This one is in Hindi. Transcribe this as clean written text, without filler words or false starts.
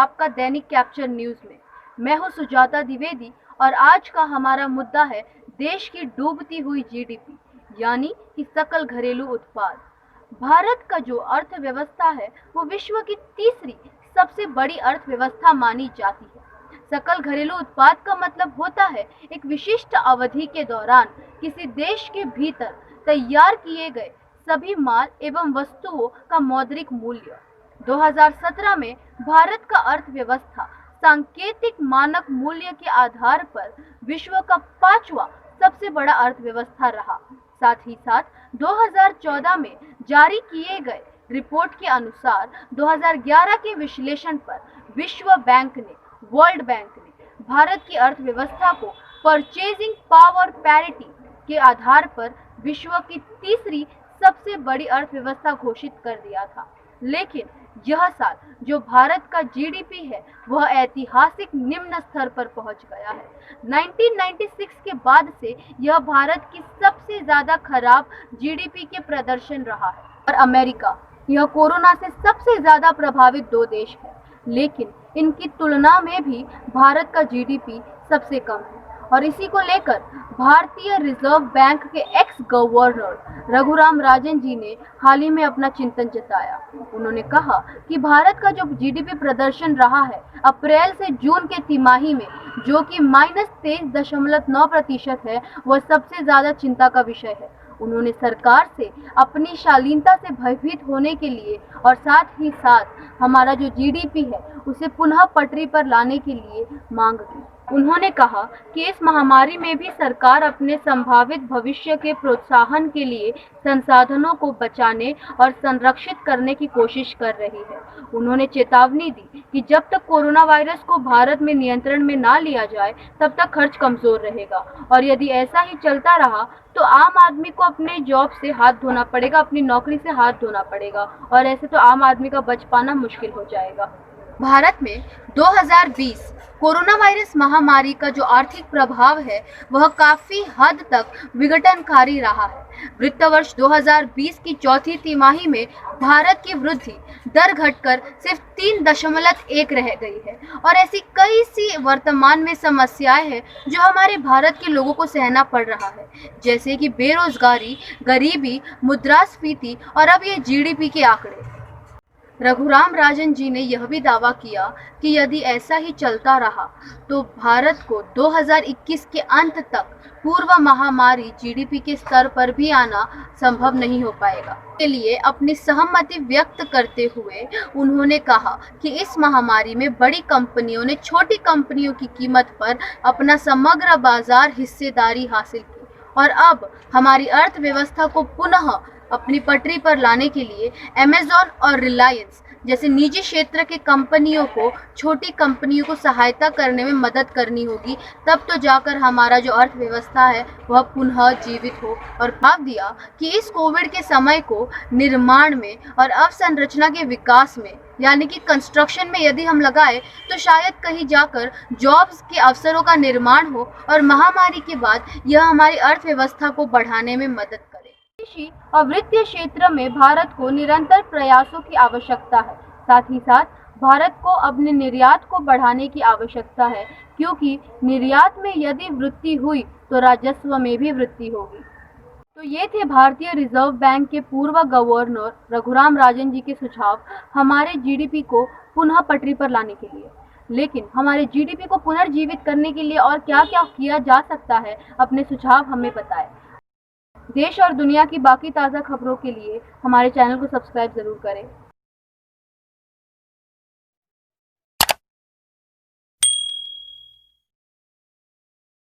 आपका दैनिक कैप्चर न्यूज में। मैं हूं सुजाता द्विवेदी और आज का हमारा मुद्दा है देश की डूबती हुई जीडीपी यानी कि सकल घरेलू उत्पाद। भारत का जो अर्थव्यवस्था है वो विश्व की तीसरी सबसे बड़ी अर्थव्यवस्था मानी जाती है। सकल घरेलू उत्पाद का मतलब होता है एक विशिष्ट अवधि के दौरान किसी देश के भीतर तैयार किए गए सभी माल एवं वस्तुओं का मौद्रिक मूल्य। 2017 में भारत का अर्थव्यवस्था सांकेतिक मानक मूल्य के आधार पर विश्व का पांचवा सबसे बड़ा अर्थव्यवस्था रहा। साथ ही साथ 2014 में जारी किए गए रिपोर्ट के अनुसार 2011 के विश्लेषण पर विश्व बैंक ने वर्ल्ड बैंक ने भारत की अर्थव्यवस्था को परचेजिंग पावर पैरिटी के आधार पर विश्व की तीसरी सबसे बड़ी अर्थव्यवस्था घोषित कर दिया था। लेकिन यह साल जो भारत का जीडीपी है वह ऐतिहासिक निम्न स्तर पर पहुंच गया है। 1996 के बाद से यह भारत की सबसे ज्यादा खराब जीडीपी के प्रदर्शन रहा है और अमेरिका यह कोरोना से सबसे ज्यादा प्रभावित दो देश है, लेकिन इनकी तुलना में भी भारत का जीडीपी सबसे कम है। और इसी को लेकर भारतीय रिजर्व बैंक के एक्स गवर्नर रघुराम राजन जी ने हाल ही में अपना चिंतन जताया। उन्होंने कहा कि भारत का जो जीडीपी प्रदर्शन रहा है अप्रैल से जून के तिमाही में, जो कि -23.9% है, वह सबसे ज्यादा चिंता का विषय है। उन्होंने सरकार से अपनी शालीनता से भयभीत होने के लिए और साथ ही साथ हमारा जो जीडीपी है उसे पुनः पटरी पर लाने के लिए मांग की। उन्होंने कहा कि इस महामारी में भी सरकार अपने संभावित भविष्य के प्रोत्साहन के लिए संसाधनों को बचाने और संरक्षित करने की कोशिश कर रही है। उन्होंने चेतावनी दी कि जब तक कोरोना वायरस को भारत में नियंत्रण में ना लिया जाए तब तक खर्च कमजोर रहेगा और यदि ऐसा ही चलता रहा तो आम आदमी को अपने जॉब से हाथ धोना पड़ेगा, अपनी नौकरी से हाथ धोना पड़ेगा और ऐसे तो आम आदमी का बच पाना मुश्किल हो जाएगा। भारत में 2020 कोरोना वायरस महामारी का जो आर्थिक प्रभाव है वह काफी हद तक विघटनकारी रहा है। वित्त वर्ष 2020 की चौथी तिमाही में भारत की वृद्धि दर घटकर सिर्फ 3.1 रह गई है और ऐसी कई सी वर्तमान में समस्याएं हैं जो हमारे भारत के लोगों को सहना पड़ रहा है, जैसे कि बेरोजगारी, गरीबी, मुद्रास्फीति और अब ये जीडीपी के आंकड़े। रघुराम राजन जी ने यह भी दावा किया कि यदि ऐसा ही चलता रहा तो भारत को 2021 के अंत तक पूर्व महामारी जीडीपी के स्तर पर भी आना संभव नहीं हो पाएगा। के लिए अपनी सहमति व्यक्त करते हुए उन्होंने कहा कि इस महामारी में बड़ी कंपनियों ने छोटी कंपनियों की कीमत पर अपना समग्र बाजार हिस्सेदारी हासिल की और अब हमारी अर्थव्यवस्था को पुनः अपनी पटरी पर लाने के लिए अमेज़न और रिलायंस जैसे निजी क्षेत्र के कंपनियों को छोटी कंपनियों को सहायता करने में मदद करनी होगी, तब तो जाकर हमारा जो अर्थव्यवस्था है वह पुनः जीवित हो। और भाव दिया कि इस कोविड के समय को निर्माण में और अवसंरचना के विकास में यानी कि कंस्ट्रक्शन में यदि हम लगाए तो शायद कहीं जाकर जॉब्स के अवसरों का निर्माण हो और महामारी के बाद यह हमारी अर्थव्यवस्था को बढ़ाने में मदद करे। कृषि और वित्तीय क्षेत्र में भारत को निरंतर प्रयासों की आवश्यकता है। साथ ही साथ भारत को अपने निर्यात को बढ़ाने की आवश्यकता है, क्योंकि निर्यात में यदि वृद्धि हुई तो राजस्व में भी वृद्धि होगी। तो ये थे भारतीय रिजर्व बैंक के पूर्व गवर्नर रघुराम राजन जी के सुझाव हमारे जीडीपी को पुनः पटरी पर लाने के लिए। लेकिन हमारे जीडीपी को पुनर्जीवित करने के लिए और क्या क्या किया जा सकता है, अपने सुझाव हमें बताएं। देश और दुनिया की बाकी ताज़ा खबरों के लिए हमारे चैनल को सब्सक्राइब जरूर करें।